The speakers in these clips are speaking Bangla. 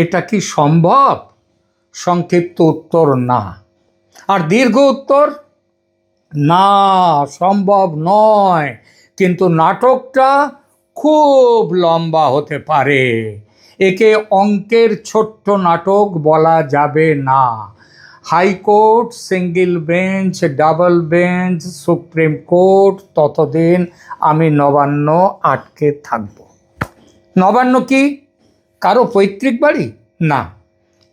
এটা কি সম্ভব? সংক্ষিপ্ত উত্তর না। আর দীর্ঘ উত্তর না, সম্ভব নয়। কিন্তু নাটকটা খুব লম্বা হতে পারে। একে অঙ্কের ছোট্ট নাটক বলা যাবে না। High court, single bench, double bench, supreme court, ততদিন আমি নবান্ন আটকে থাকব। নবান্ন কি কারো পৈতৃক বাড়ি? না।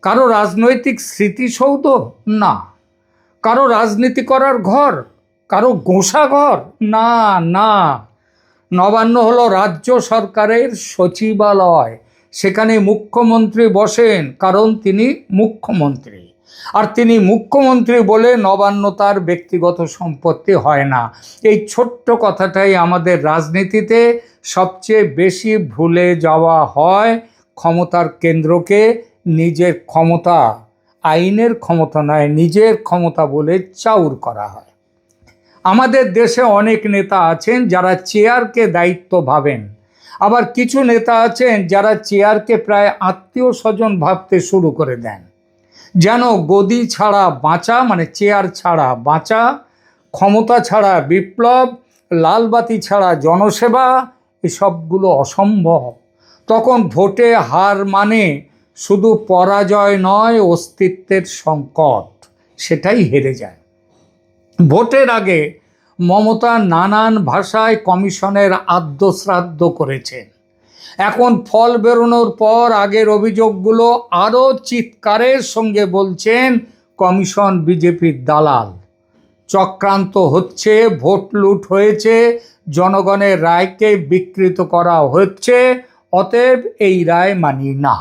কারো রাজনৈতিক স্মৃতিসৌধ? না। কারো রাজনীতি করার ঘর? কারো গোঁসা ঘর? না না। নবান্ন হলো রাজ্য সরকারের সচিবালয়। সেখানে মুখ্যমন্ত্রী বসেন, কারণ তিনি মুখ্যমন্ত্রী। আর তিনি মুখ্যমন্ত্রী বলে নবান্ন তার ব্যক্তিগত সম্পত্তি হয় না। এই ছোট্ট কথাটাই আমাদের রাজনীতিতে সবচেয়ে বেশি ভুলে যাওয়া হয়। ক্ষমতার কেন্দ্রকে নিজের ক্ষমতা, আইনের ক্ষমতা নয়, নিজের ক্ষমতা বলে চাউর করা হয়। আমাদের দেশে অনেক নেতা আছেন যারা চেয়ারকে দায়িত্ব ভাবেন। আবার কিছু নেতা আছেন যারা চেয়ারকে প্রায় আত্মীয় স্বজন ভাবতে শুরু করে দেন। যেন গদি ছাড়া বাঁচা মানে চেয়ার ছাড়া বাঁচা, ক্ষমতা ছাড়া বিপ্লব, লালবাতি ছাড়া জনসেবা, এসবগুলো অসম্ভব। তখন ভোটে হার মানে শুধু পরাজয় নয়, অস্তিত্বের সংকট। সেটাই হেরে যায়। ভোটের আগে মমতা নানান ভাষায় কমিশনের আদ্যশ্রাদ্ধ করেছেন। এখন ফল বেরোনোর পর আগের অভিযোগগুলো আরও চিৎকারের সঙ্গে বলছেন কমিশন বিজেপির দালাল। চক্রান্ত হচ্ছে, ভোট লুট হয়েছে, জনগণের রায়কে বিকৃত করা হচ্ছে, অতএব এই রায় মানি না।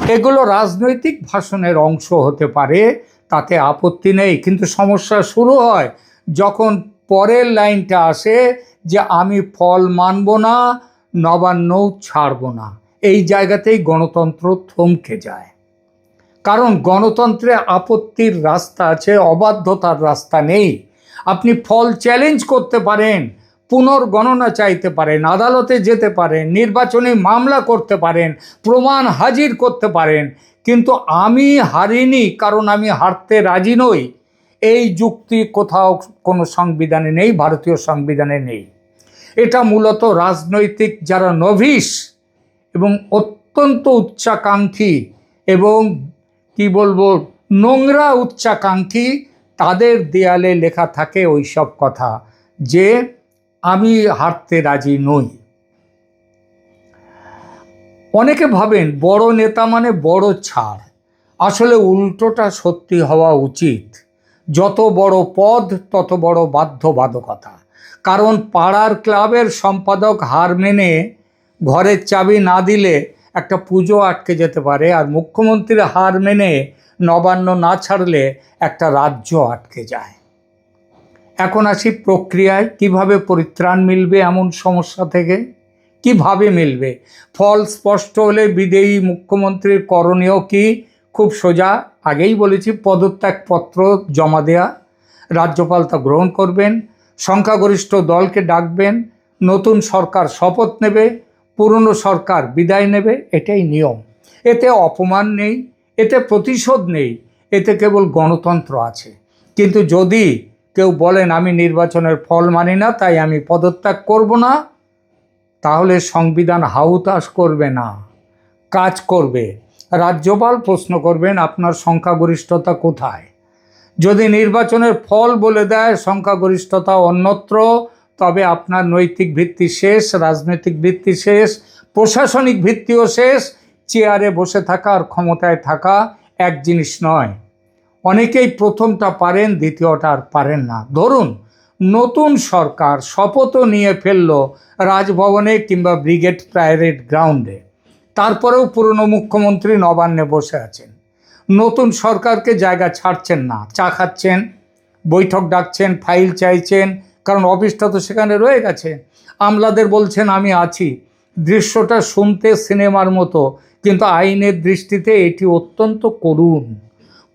এগুলো রাজনৈতিক ভাষণের অংশ হতে পারে, তাতে আপত্তি নেই। কিন্তু সমস্যা শুরু হয় যখন পরের লাইনটা আসে যে আমি ফল মানব না, নবান্নও ছাড়ব না। এই জায়গাতেই গণতন্ত্র থমকে যায়। কারণ গণতন্ত্রে আপত্তির রাস্তা আছে, অবাধ্যতার রাস্তা নেই। আপনি ফল চ্যালেঞ্জ করতে পারেন, পুনর্গণনা চাইতে পারেন, আদালতে যেতে পারেন, নির্বাচনী মামলা করতে পারেন, প্রমাণ হাজির করতে পারেন, কিন্তু আমি হারিনি কারণ আমি হারতে রাজি নই, এই যুক্তি কোথাও কোনো সংবিধানে নেই, ভারতীয় সংবিধানে নেই। এটা মূলত রাজনৈতিক যারা নভিস এবং অত্যন্ত উচ্চাকাঙ্ক্ষী এবং কি বলবো নোংরা উচ্চাকাঙ্ক্ষী, তাদের দেয়ালে লেখা থাকে ওই সব কথা যে আমি হারতে রাজি নই। অনেকে ভাবেন বড় নেতা মানে বড় ছাড়। আসলে উল্টোটা সত্যি হওয়া উচিত। যত বড় পদ তত বড় বাধ্যবাধকতা। কারণ পাড়ার ক্লাবের সম্পাদক হার মেনে ঘরের চাবি না দিলে একটা পুজো আটকে যেতে পারে, আর মুখ্যমন্ত্রী হার মেনে নবান্ন না ছাড়লে একটা রাজ্য আটকে যায়। এখন আসি প্রক্রিয়ায়, কিভাবে পরিত্রাণ মিলবে এমন সমস্যা থেকে? কিভাবে মিলবে? ফল স্পষ্ট হলে বিদেয়ী মুখ্যমন্ত্রীর করণীয় কি? খুব সোজা, আগেই বলেছি, পদত্যাগপত্র জমা দেয়া। রাজ্যপাল তা গ্রহণ করবেন, সংখ্যাগরিষ্ঠ দলকে ডাকবেন, নতুন সরকার শপথ নেবে, পুরনো সরকার বিদায় নেবে। এটাই নিয়ম। এতে অপমান নেই, এতে প্রতিশোধ নেই, এতে কেবল গণতন্ত্র আছে। কিন্তু যদি কেউ বলেন আমি নির্বাচনের ফল মানি না তাই আমি পদত্যাগ করব না, তাহলে সংবিধান হাহুতাশ করবে না, কাজ করবে। রাজ্যপাল প্রশ্ন করবেন আপনার সংখ্যাগরিষ্ঠতা কোথায়? যদি নির্বাচনের ফল বলে দেয় সংখ্যাগরিষ্ঠতা অন্যত্র, তবে আপনার নৈতিক ভিত্তি শেষ, রাজনৈতিক ভিত্তি শেষ, প্রশাসনিক ভিত্তিও শেষ। চেয়ারে বসে থাকা আর ক্ষমতায় থাকা এক জিনিস নয়। অনেকেই প্রথমটা পারেন, দ্বিতীয়টা আর পারেন না। ধরুন নতুন সরকার শপথও নিয়ে ফেললো রাজভবনে কিংবা ব্রিগেড প্যারেড গ্রাউন্ডে, তারপরেও পুরনো মুখ্যমন্ত্রী নবান্নে বসে আছেন। নতুন সরকারকে জায়গা ছাড়ছেন না, চা খাচ্ছেন, বৈঠক ডাকছেন, ফাইল চাইছেন, কারণ অফিসটা তো সেখানে রয়ে গেছে। আমলাদের বলছেন আমি আছি। দৃশ্যটা শুনতে সিনেমার মতো, কিন্তু আইনের দৃষ্টিতে এটি অত্যন্ত করুণ।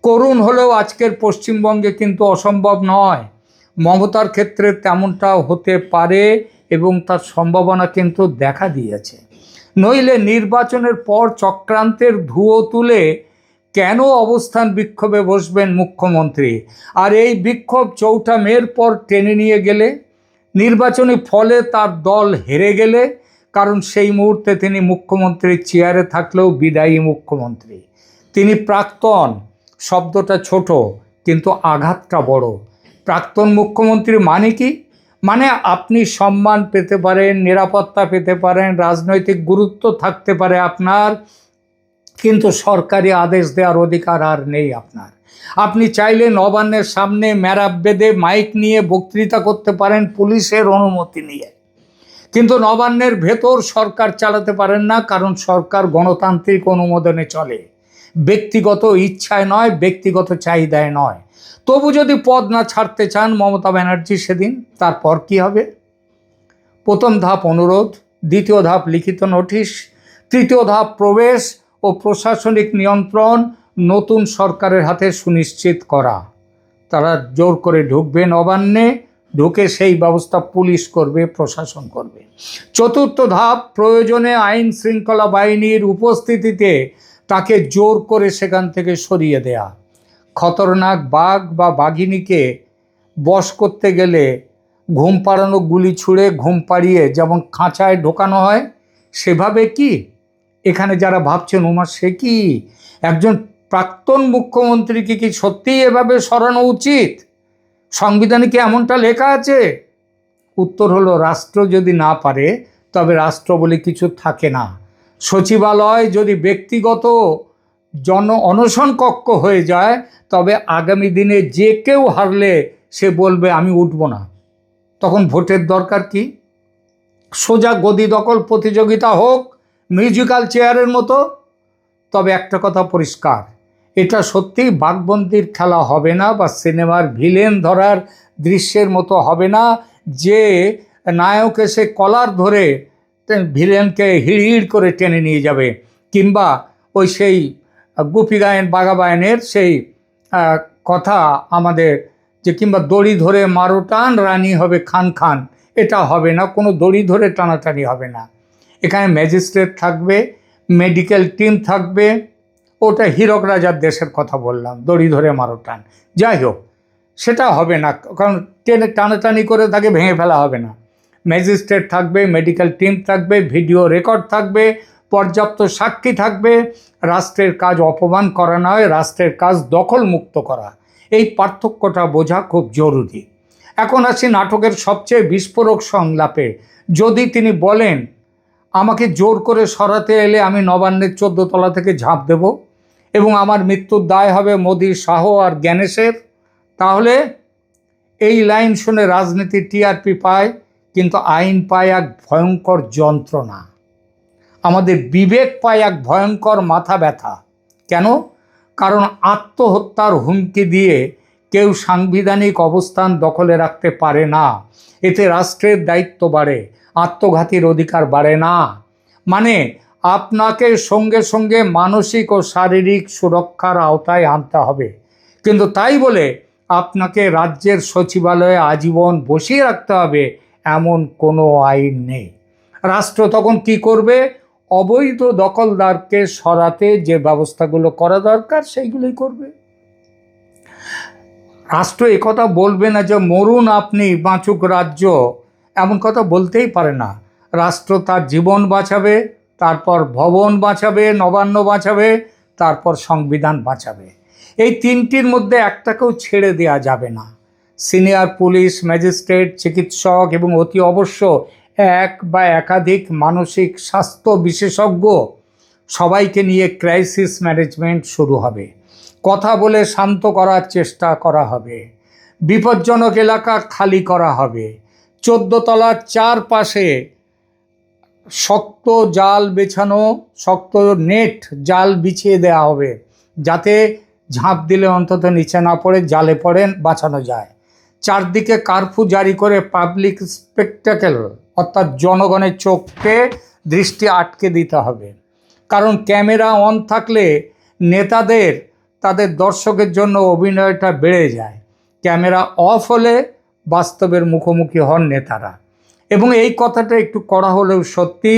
করুণ হলেও আজকের পশ্চিমবঙ্গে কিন্তু অসম্ভব নয়। মমতার ক্ষেত্রে তেমনটাও হতে পারে এবং তার সম্ভাবনা কিন্তু দেখা দিয়েছে। নইলে নির্বাচনের পর চক্রান্তের ধুয়ো তুলে কেন অবস্থান বিক্ষোভে বসবেন মুখ্যমন্ত্রী? আর এই বিক্ষোভ 4 মের পর টেনে নিয়ে গেলে, নির্বাচনী ফলে তার দল হেরে গেলে, কারণ সেই মুহূর্তে তিনি মুখ্যমন্ত্রীর চেয়ারে থাকলেও বিদায়ী মুখ্যমন্ত্রী। তিনি প্রাক্তন শব্দটা ছোট, কিন্তু আঘাতটা বড়। প্রাক্তন মুখ্যমন্ত্রী মানে কি? মানে আপনি সম্মান পেতে পারেন, নিরাপত্তা পেতে পারেন, রাজনৈতিক গুরুত্ব থাকতে পারে আপনার, কিন্তু সরকারি আদেশ দেওয়ার অধিকার আর নেই আপনার। আপনি চাইলে নবান্নের সামনে ম্যারাপ বেঁধে মাইক নিয়ে বক্তৃতা করতে পারেন পুলিশের অনুমতি নিয়ে, কিন্তু নবান্নের ভেতর সরকার চালাতে পারেন না, কারণ সরকার গণতান্ত্রিক অনুমোদনে চলে, ব্যক্তিগত ইচ্ছায় নয়, ব্যক্তিগত চাহিদায় নয়। তবু যদি পদ না ছাড়তে চান মমতা ব্যানার্জি সেদিন, তারপর কি হবে? প্রথম ধাপ অনুরোধ, দ্বিতীয় ধাপ লিখিত নোটিশ, তৃতীয় ধাপ প্রবেশ ও প্রশাসনিক নিয়ন্ত্রণ নতুন সরকারের হাতে সুনিশ্চিত করা। তারা জোর করে ঢুকবে নবান্নে, ঢুকে সেই ব্যবস্থা পুলিশ করবে, প্রশাসন করবে। চতুর্থ ধাপ, প্রয়োজনে আইন শৃঙ্খলা বাহিনীর উপস্থিতিতে তাকে জোর করে সেখান থেকে সরিয়ে দেয়া। খতরনাক বাঘ বা বাঘিনীকে বশ করতে গেলে ঘুম পাড়ানো গুলি ছুঁড়ে ঘুম পাড়িয়ে যেমন খাঁচায় ঢোকানো হয়, সেভাবে কি এখানে যারা ভাবছেন ওমা সে কি একজন প্রাক্তন মুখ্যমন্ত্রীকে কি সত্যিই এভাবে সরানো উচিত? সংবিধানে কি এমনটা লেখা আছে? উত্তর হলো, রাষ্ট্র যদি না পারে তবে রাষ্ট্র বলে কিছু থাকে না। সচিবালয় যদি ব্যক্তিগত অনশন কক্ষ হয়ে যায়, তবে আগামী দিনে যে কেউ হারলে সে বলবে আমি উঠব না। তখন ভোটের দরকার কি? সোজা গদি দখল প্রতিযোগিতা হোক, মিউজিক্যাল চেয়ারের মতো। তবে একটা কথা পরিষ্কার, এটা সত্যিই বাঘবন্দির খেলা হবে না, বা সিনেমার ভিলেন ধরার দৃশ্যের মতো হবে না, যে নায়ক এসে কলার ধরে ভিলেনকে হিড় করে টেনে নিয়ে যাবে, কিংবা ওই সেই গুপি গায়েন বাঘা বায়নের সেই কথা আমাদের, যে কিংবা দড়ি ধরে মারো টান রানী হবে খান খান। এটা হবে না, কোনো দড়ি ধরে টানাটানি হবে না। এখানে ম্যাজিস্ট্রেট থাকবে, মেডিকেল টিম থাকবে। ওটা হীরক রাজার দেশের কথা বললাম, দড়ি ধরে মারো টান। যাই হোক, সেটা হবে না, কারণ টেনে টানাটানি করে তাকে ভেঙে ফেলা হবে না। ম্যাজিস্ট্রেট থাকবে, মেডিকেল টিম থাকবে, ভিডিও রেকর্ড থাকবে, পর্যাপ্ত সাক্ষী থাকবে। রাষ্ট্রের কাজ অপমান করা নয়, রাষ্ট্রের কাজ দখল মুক্ত করা। এই পার্থক্যটা বোঝা খুব জরুরি। এখন আসি নাটকের সবচেয়ে বিস্ফোরক সংলাপে। যদি তিনি বলেন আমাকে জোর করে সরাতে এলে আমি নবান্নের 14 তলা থেকে ঝাঁপ দেব এবং আমার মৃত্যুর দায় হবে মোদি, শাহ আর জ্ঞানেশের, তাহলে এই লাইন শুনে রাজনীতি টিআরপি পায়, কিন্তু আইন পায় এক ভয়ঙ্কর যন্ত্রণা। আমাদের বিবেক পায় এক ভয়ঙ্কর মাথা ব্যথা। কেন? কারণ আত্মহত্যার হুমকি দিয়ে কেউ সাংবিধানিক অবস্থান দখলে রাখতে পারে না। এতে রাষ্ট্রের দায়িত্ব বাড়ে, আত্মঘাতীর অধিকার বাড়ে না। মানে আপনাকে সঙ্গে সঙ্গে মানসিক ও শারীরিক সুরক্ষার আওতায় আনতে হবে, কিন্তু তাই বলে আপনাকে রাজ্যের সচিবালয়ে আজীবন বসিয়ে রাখতে হবে এমন কোনো আইন নেই। রাষ্ট্র তখন কি করবে? অবৈধ দখলদারকে সরাতে যে ব্যবস্থাগুলো করা দরকার সেইগুলোই করবে। রাষ্ট্র একথা বলবে না যে মরুন আপনি, বাঁচুক রাজ্য, এমন কথা বলতেই পারে না। রাষ্ট্র তার জীবন বাঁচাবে, তারপর ভবন বাঁচাবে, নবান্ন বাঁচাবে, তারপর সংবিধান বাঁচাবে। এই তিনটির মধ্যে একটাকেও ছেড়ে দেওয়া যাবে না। সিনিয়র পুলিশ, ম্যাজিস্ট্রেট, চিকিৎসক এবং অতি অবশ্য এক বা একাধিক মানসিক স্বাস্থ্য বিশেষজ্ঞ, সবাইকে নিয়ে ক্রাইসিস ম্যানেজমেন্ট শুরু হবে। কথা বলে শান্ত করার চেষ্টা করা হবে, বিপজ্জনক এলাকা খালি করা হবে, 14 তলার চারপাশে শক্ত জাল বেছানো, শক্ত নেট জাল বিছিয়ে দেওয়া হবে, যাতে ঝাঁপ দিলে অন্তত নিচে না পড়ে জালে পড়ে বাঁচানো যায়। চারদিকে কারফিউ জারি করে পাবলিক স্পেকটাকেল, অর্থাৎ জনগণের চোখকে দৃষ্টি আটকে দিতে হবে। কারণ ক্যামেরা অন থাকলে নেতাদের তাদের দর্শকের জন্য অভিনয়টা বেড়ে যায়, ক্যামেরা অফ হলে বাস্তবের মুখোমুখি হন নেতারা। এবং এই কথাটা একটু কড়া হলেও সত্যি,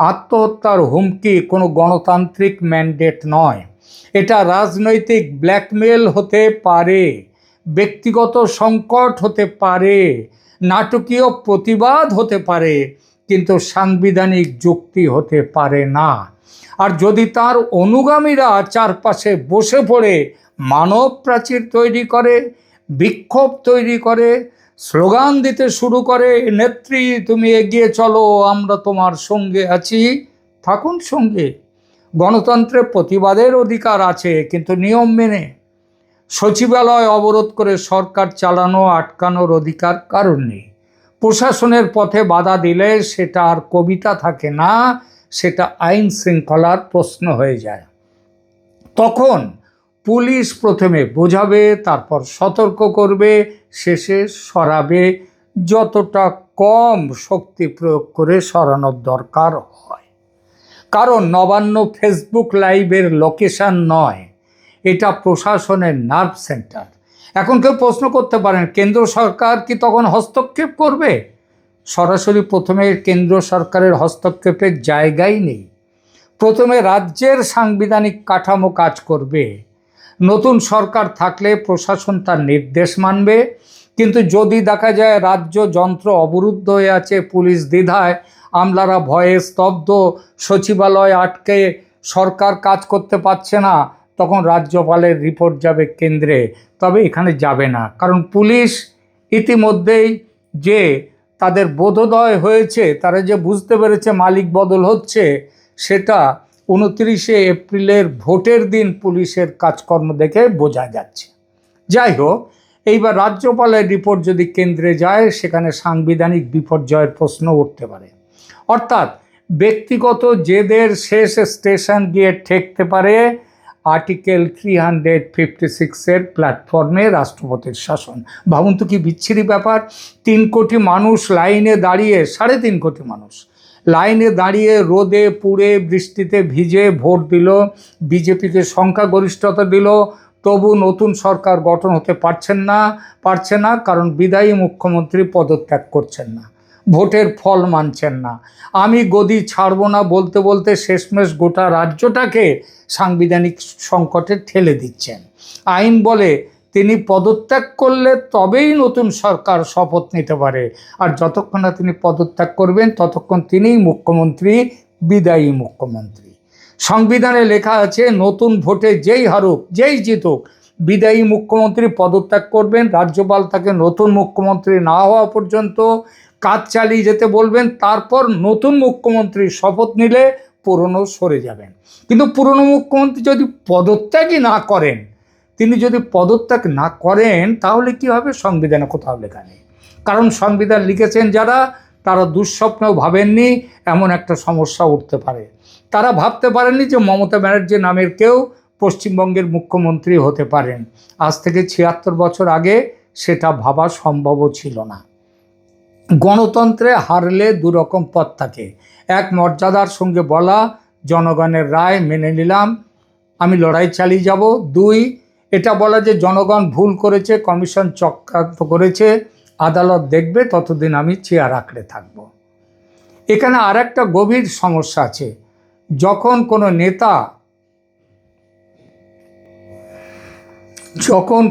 আত্মহত্যার হুমকি কোনো গণতান্ত্রিক ম্যান্ডেট নয়। এটা রাজনৈতিক ব্ল্যাকমেল হতে পারে, ব্যক্তিগত সংকট হতে পারে, নাটকীয় প্রতিবাদ হতে পারে, কিন্তু সাংবিধানিক যুক্তি হতে পারে না। আর যদি তার অনুগামীরা চারপাশে বসে পড়ে মানব প্রাচীর তৈরি করে, বিক্ষোভ তৈরি করে, স্লোগান দিতে শুরু করে, নেত্রী তুমি এগিয়ে চলো, আমরা তোমার সঙ্গে আছি, থাকুন সঙ্গে। গণতন্ত্রে প্রতিবাদের অধিকার আছে, কিন্তু নিয়ম মেনে। সচিবালয় অবরোধ করে সরকার চালানো আটকানোর অধিকার কারণ নেই। প্রশাসনের পথে বাধা দিলে সেটা আর কবিতা থাকে না, সেটা আইন শৃঙ্খলার প্রশ্ন হয়ে যায়। তখন পুলিশ প্রথমে বোঝাবে, তারপর সতর্ক করবে, শেষে সরাবে, যতটা কম শক্তি প্রয়োগ করে সরানোর দরকার হয়। কারণ নবান্ন ফেসবুক লাইভের লোকেশন নয়, এটা প্রশাসনের নার্ভ সেন্টার। এখন কেউ প্রশ্ন করতে পারেন, কেন্দ্র সরকার কি তখন হস্তক্ষেপ করবে? সরাসরি প্রথমে কেন্দ্র সরকারের হস্তক্ষেপের জায়গাই নেই। প্রথমে রাজ্যের সাংবিধানিক কাঠামো কাজ করবে। নতুন সরকার থাকলে প্রশাসন তার নির্দেশ মানবে, কিন্তু যদি দেখা যায় রাজ্য যন্ত্র অবরুদ্ধ হয়ে আছে, পুলিশ দ্বিধায়, আমলারা ভয়ে স্তব্ধ, সচিবালয় আটকে সরকার কাজ করতে পারছে না, তখন রাজ্যপালের রিপোর্ট যাবে কেন্দ্রে। তবে এখানে যাবে না, কারণ পুলিশ ইতিমধ্যেই যে তাদের বোধোদয় হয়েছে, তারা যে বুঝতে পেরেছে মালিক বদল হচ্ছে, সেটা 29শে এপ্রিলের ভোটের দিন পুলিশের কাজকর্ম দেখে বোঝা যাচ্ছে। যাই হোক, এইবার রাজ্যপালের রিপোর্ট যদি কেন্দ্রে যায়, সেখানে সাংবিধানিক বিপর্যয়ের প্রশ্ন উঠতে পারে। অর্থাৎ ব্যক্তিগত জেদের শেষ স্টেশন গিয়ে ঠেকতে পারে আর্টিকেল 356-এর প্ল্যাটফর্মে রাষ্ট্রপতির শাসন। ভাবুন তো কি বিচ্ছিরি ব্যাপার। 3 কোটি মানুষ লাইনে দাঁড়িয়ে, 3.5 কোটি মানুষ লাইনে দাঁড়িয়ে রোদে পুড়ে বৃষ্টিতে ভিজে ভোট দিল, বিজেপিকে সংখ্যাগরিষ্ঠতা দিল, তবু নতুন সরকার গঠন হতে পারছে না, কারণ বিদায়ী মুখ্যমন্ত্রী পদত্যাগ করছেন না, ভোটের ফল মানছেন না। আমি গদি ছাড়ব না বলতে বলতে শেষমেশ গোটা রাজ্যটাকে সাংবিধানিক সংকটে ঠেলে দিচ্ছেন। আইন বলে তিনি পদত্যাগ করলে তবেই নতুন সরকার শপথ নিতে পারে, আর যতক্ষণ না তিনি পদত্যাগ করবেন ততক্ষণ তিনিই মুখ্যমন্ত্রী, বিদায়ী মুখ্যমন্ত্রী। সংবিধানে লেখা আছে, নতুন ভোটে যেই হারুক যেই জিতুক, বিদায়ী মুখ্যমন্ত্রী পদত্যাগ করবেন, রাজ্যপাল তাকে নতুন মুখ্যমন্ত্রী না হওয়া পর্যন্ত কাজ চালিয়ে যেতে বলবেন, তারপর নতুন মুখ্যমন্ত্রী শপথ নিলে পুরনো সরে যাবেন। কিন্তু পুরনো মুখ্যমন্ত্রী যদি পদত্যাগই না করেন, তিনি যদি পদত্যাগ না করেন, তাহলে কি হবে? সংবিধানে কোথাও লেখা নেই। কারণ সংবিধান লিখেছেন যারা, তারা দুঃস্বপ্নেও ভাবেননি এমন একটা সমস্যা উঠতে পারে। তারা ভাবতে পারেননি যে মমতা ব্যানার্জি নামের কেউ পশ্চিমবঙ্গের মুখ্যমন্ত্রী হতে পারেন। আজ থেকে 76 বছর আগে সেটা ভাবা সম্ভবও ছিল না। গণতন্ত্রে হারলে দুরকম পথ থাকে। এক, মর্যাদার সঙ্গে বলা, জনগণের রায় মেনে নিলাম, আমি লড়াই চালিয়ে যাব। 2, এটা বলা যে জনগণ ভুল করেছে, কমিশন চক্রান্ত করেছে, আদালত দেখবে, ততদিন আমি চেয়ার আঁকড়ে থাকব। এখানে আর একটা গভীর সমস্যা আছে। যখন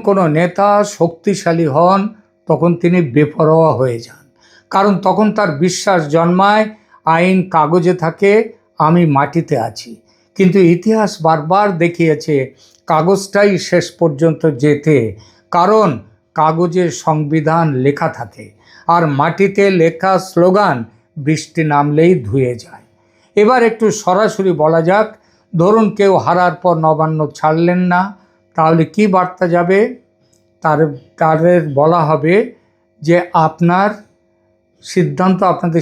কোনো নেতা শক্তিশালী হন, তখন তিনি বেপরোয়া হয়ে যান। কারণ তখন তার বিশ্বাস জন্মায়, আইন কাগজে থাকে, আমি মাটিতে আছি। কিন্তু ইতিহাস বারবার দেখিয়েছে কাগজটাই শেষ পর্যন্ত জেতে, কারণ কাগজে সংবিধান লেখা থাকে, আর মাটিতে লেখা স্লোগান বৃষ্টি নামলেই ধুয়ে যায়। এবার একটু সরাসরি বলা যাক, ধরুন কেউ হারার পর নবান্ন ছাড়লেন না, তাহলে কি বার্তা যাবে? তাদের বলা হবে যে আপনাদের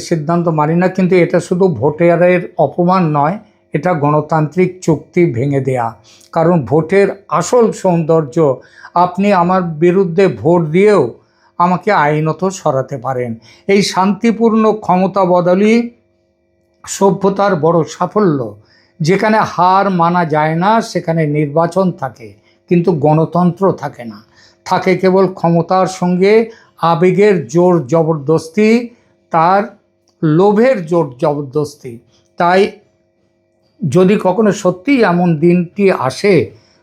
সিদ্ধান্ত মানি না, কিন্তু এটা শুধু ভোটারের অপমান নয়, এটা গণতান্ত্রিক চুক্তি ভেঙে দেয়া। কারণ ভোটের আসল সৌন্দর্য, আপনি আমার বিরুদ্ধে ভোট দিয়েও আমাকে আইনত সরাতে পারেন। এই শান্তিপূর্ণ ক্ষমতা বদলই সভ্যতার বড় সাফল্য। যেখানে হার মানা যায় না, সেখানে নির্বাচন থাকে, কিন্তু গণতন্ত্র থাকে না। থাকে কেবল ক্ষমতার সঙ্গে আবেগের জোর জবরদস্তি, তার লোভের জোর জবরদস্তি। তাই যদি কখনো সত্যিই এমন দিনটি আসে,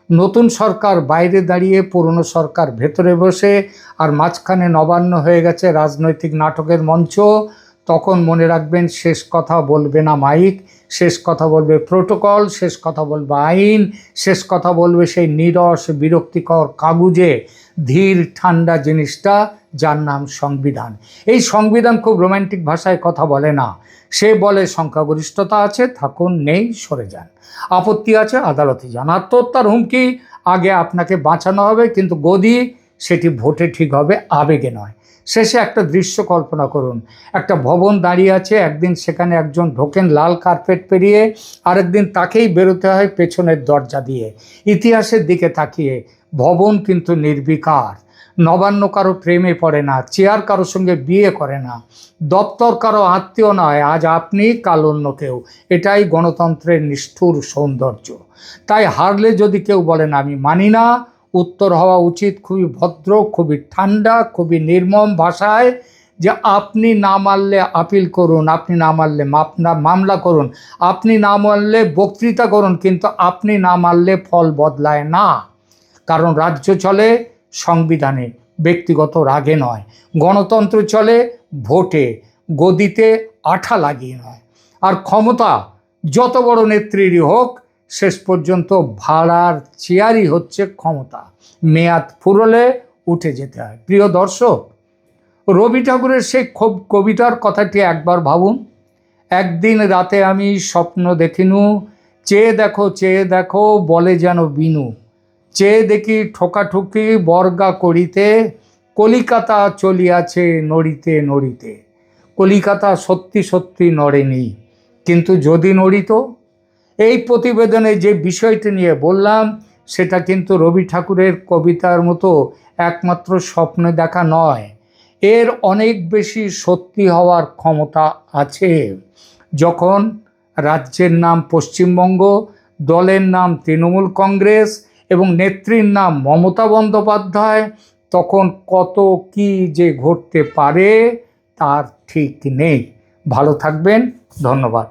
নতুন সরকার বাইরে দাঁড়িয়ে, পুরনো সরকার ভেতরে বসে, আর মাঝখানে নবান্ন হয়ে গেছে রাজনৈতিক নাটকের মঞ্চ, তখন মনে রাখবেন শেষ কথা বলবে না মাইক, শেষ কথা বলবে প্রোটোকল, শেষ কথা বলবে আইন, শেষ কথা বলবে সেই নীরস বিরক্তিকর কাগুজে ধীর ঠান্ডা জিনিসটা যার নাম সংবিধান। এই সংবিধান খুব রোম্যান্টিক ভাষায় কথা বলে না, সে বলে সংখ্যাগরিষ্ঠতা আছে, থাকুন, নেই সরে যান, আপত্তি আছে আদালতে যান, আত্মহত্যার হুমকি, আগে আপনাকে বাঁচানো হবে, কিন্তু গদি সেটি ভোটে ঠিক হবে, আবেগে নয়। শেষে একটা দৃশ্য কল্পনা করুন, একটা ভবন দাঁড়িয়ে আছে, একদিন সেখানে একজন ঢোকেন লাল কার্পেট পেরিয়ে, আরেকদিন তাকেই বেরোতে হয় পেছনের দরজা দিয়ে। ইতিহাসের দিকে তাকিয়ে ভবন কিন্তু নির্বিকার, নবান্ন কারো প্রেমে পড়ে না, চেয়ার কারোর সঙ্গে বিয়ে করে না, দপ্তর কারো আত্মীয় নয়, আজ আপনি কাল অন্য কেউ, এটাই গণতন্ত্রের নিষ্ঠুর সৌন্দর্য। তাই হারলে যদি কেউ বলেন আমি মানি না, উত্তর হওয়া উচিত খুবই ভদ্র, খুবই ঠান্ডা, খুবই নির্মম ভাষায়, যে আপনি না মানলে আপিল করুন, আপনি না মানলে মামলা করুন, আপনি না মানলে বক্তৃতা করুন, কিন্তু আপনি না মানলে ফল বদলায় না। কারণ রাজ্য চলে সংবিধানে, ব্যক্তিগত রাগে নয়। গণতন্ত্র চলে ভোটে, গদিতে আঠা লাগিয়ে নয়। আর ক্ষমতা যত বড় নেত্রীরই হোক, শেষ পর্যন্ত ভাড়ার চেয়ারই হচ্ছে ক্ষমতা, মেয়াদ ফুরলে উঠে যেতে হয়। প্রিয় দর্শক, রবি ঠাকুরের সেই কবিতার কথাটি একবার ভাবুন। একদিন রাতে আমি স্বপ্ন দেখিনু, চেয়ে দেখো বলে যেন বিনু, চেয়ে দেখি ঠোকাঠুকি বর্গা করিতে, কলিকাতা চলিয়াছে নড়িতে নড়িতে। কলিকাতা সত্যি সত্যি নড়েনি, কিন্তু যদি নড়িত। এই প্রতিবেদনে যে বিষয়টি নিয়ে বললাম, সেটা কিন্তু রবি ঠাকুরের কবিতার মতো একমাত্র স্বপ্ন দেখা নয়, এর অনেক বেশি সত্যি হওয়ার ক্ষমতা আছে। যখন রাজ্যের নাম পশ্চিমবঙ্গ, দলের নাম তৃণমূল কংগ্রেস এবং নেত্রীর নাম মমতা বন্দ্যোপাধ্যায়, তখন কত কি যে ঘটতে পারে তার ঠিক নেই। ভালো থাকবেন, ধন্যবাদ।